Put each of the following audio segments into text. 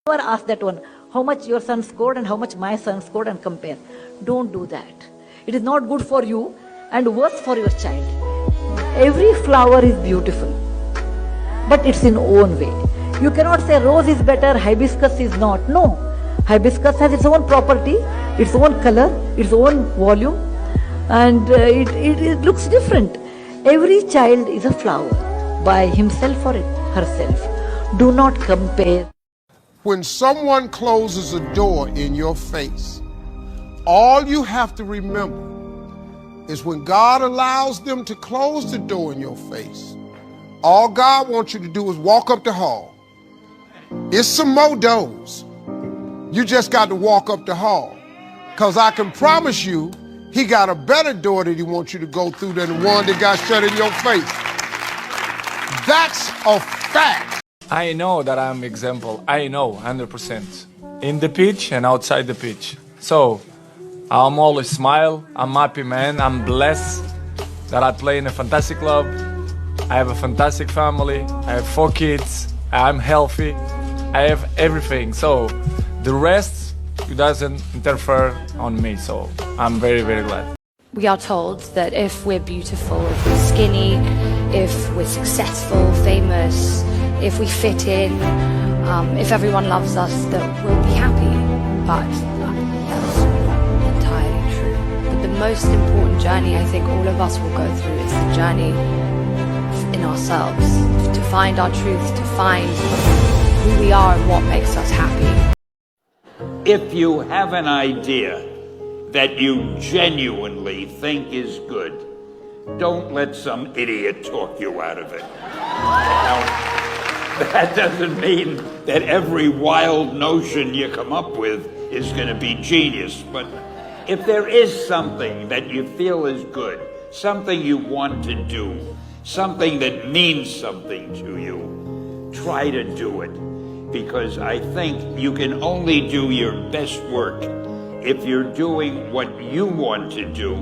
Never ask that one, how much your son scored and how much my son scored and compare. Don't do that. It is not good for you and worse for your child. Every flower is beautiful, but it's in own way. You cannot say rose is better, hibiscus is not. No. Hibiscus has its own property, its own color, its own volume, and it looks different. Every child is a flower by himself or herself. Do not compare. When someone closes a door in your face, all you have to remember is when God allows them to close the door in your face, all God wants you to do is walk up the hall. It's some more doors. You just got to walk up the hall. Because I can promise you, he got a better door that he wants you to go through than the one that got shut in your face. That's a fact. I know that I'm example. I know 100% in the pitch and outside the pitch. So I'm always smile. I'm happy, man. I'm blessed that I play in a fantastic club. I have a fantastic family. I have 4 kids. I'm healthy. I have everything. So the rest, it doesn't interfere on me. So I'm very, very glad. We are told that if we're beautiful, if we're skinny, if we're successful, famous, if we fit in, if everyone loves us, that we'll be happy. But that's not entirely true. But the most important journey I think all of us will go through is the journey in ourselves, to find our truth, to find who we are and what makes us happy. If you have an idea that you genuinely think is good, don't let some idiot talk you out of it. Now, that doesn't mean that every wild notion you come up with is going to be genius, but if there is something that you feel is good, something you want to do, something that means something to you, try to do it. Because I think you can only do your best work if you're doing what you want to do,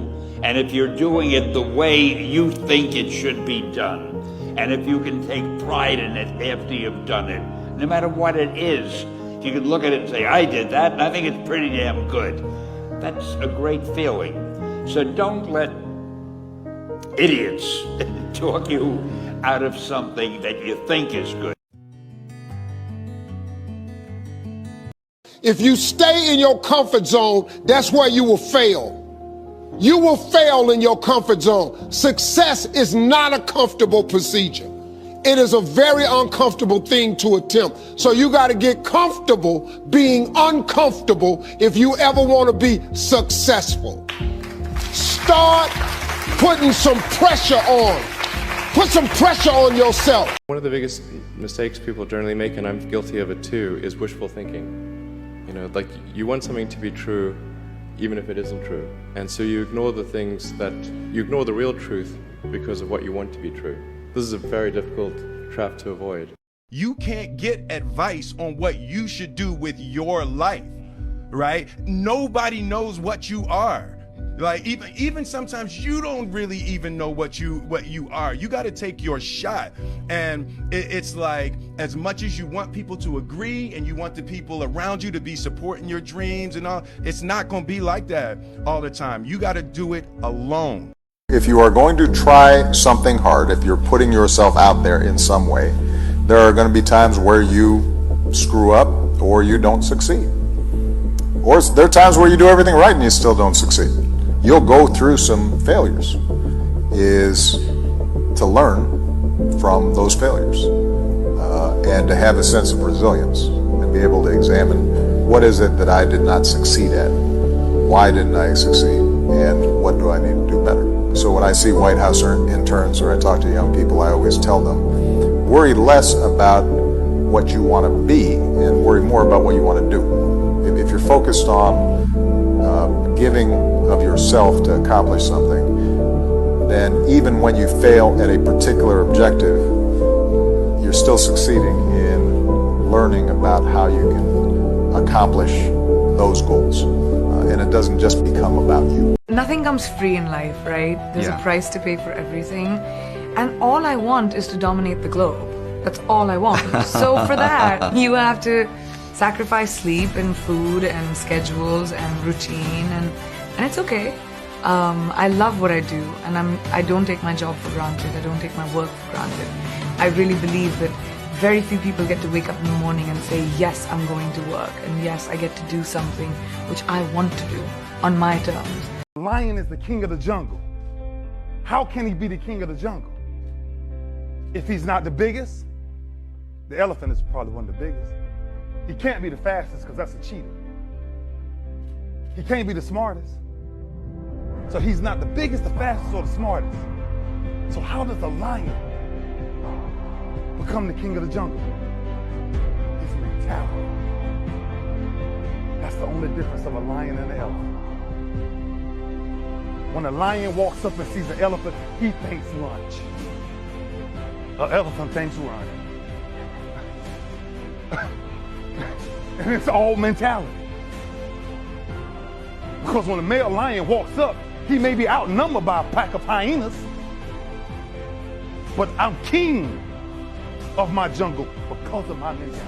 and if you're doing it the way you think it should be done. And if you can take pride in it after you've done it, no matter what it is, you can look at it and say, I did that, and I think it's pretty damn good. That's a great feeling. So don't let idiots talk you out of something that you think is good. If you stay in your comfort zone, that's where you will fail. You will fail in your comfort zone. Success is not a comfortable procedure. It is a very uncomfortable thing to attempt. So you got to get comfortable being uncomfortable if you ever want to be successful. Start putting some pressure on. Put some pressure on yourself. One of the biggest mistakes people generally make, and I'm guilty of it too, is wishful thinking. You know, like you want something to be true even if it isn't true. And so you ignore the things that, you ignore the real truth because of what you want to be true. This is a very difficult trap to avoid. You can't get advice on what you should do with your life, right? Nobody knows what you are. Like even sometimes you don't really even know what you are. You got to take your shot. And it's like, as much as you want people to agree and you want the people around you to be supporting your dreams and all, it's not going to be like that all the time. You got to do it alone. If you are going to try something hard, if you're putting yourself out there in some way, there are going to be times where you screw up or you don't succeed. Or there are times where you do everything right and you still don't succeed. You'll go through some failures. Is to learn from those failures and to have a sense of resilience and be able to examine what is it that I did not succeed at, why didn't I succeed, and what do I need to do better. So when I see White House interns or I talk to young people, I always tell them, worry less about what you want to be and worry more about what you want to do. If you're focused on giving of yourself to accomplish something, then even when you fail at a particular objective, you're still succeeding in learning about how you can accomplish those goals. And it doesn't just become about you. Nothing comes free in life, right? There's a price to pay for everything. And all I want is to dominate the globe. That's all I want. So for that, you have to sacrifice sleep and food and schedules and routine, and it's okay. I love what I do, and I don't take my job for granted. I don't take my work for granted. I really believe that very few people get to wake up in the morning and say, yes, I'm going to work, and yes, I get to do something which I want to do on my terms. Lion is the king of the jungle. How can he be the king of the jungle? If he's not the biggest, the elephant is probably one of the biggest. He can't be the fastest because that's a cheetah. He can't be the smartest. So he's not the biggest, the fastest, or the smartest. So how does a lion become the king of the jungle? His mentality. That's the only difference of a lion and an elephant. When a lion walks up and sees an elephant, he thinks lunch. An elephant thinks run. And it's all mentality. Because when a male lion walks up, he may be outnumbered by a pack of hyenas, but I'm king of my jungle because of my mentality.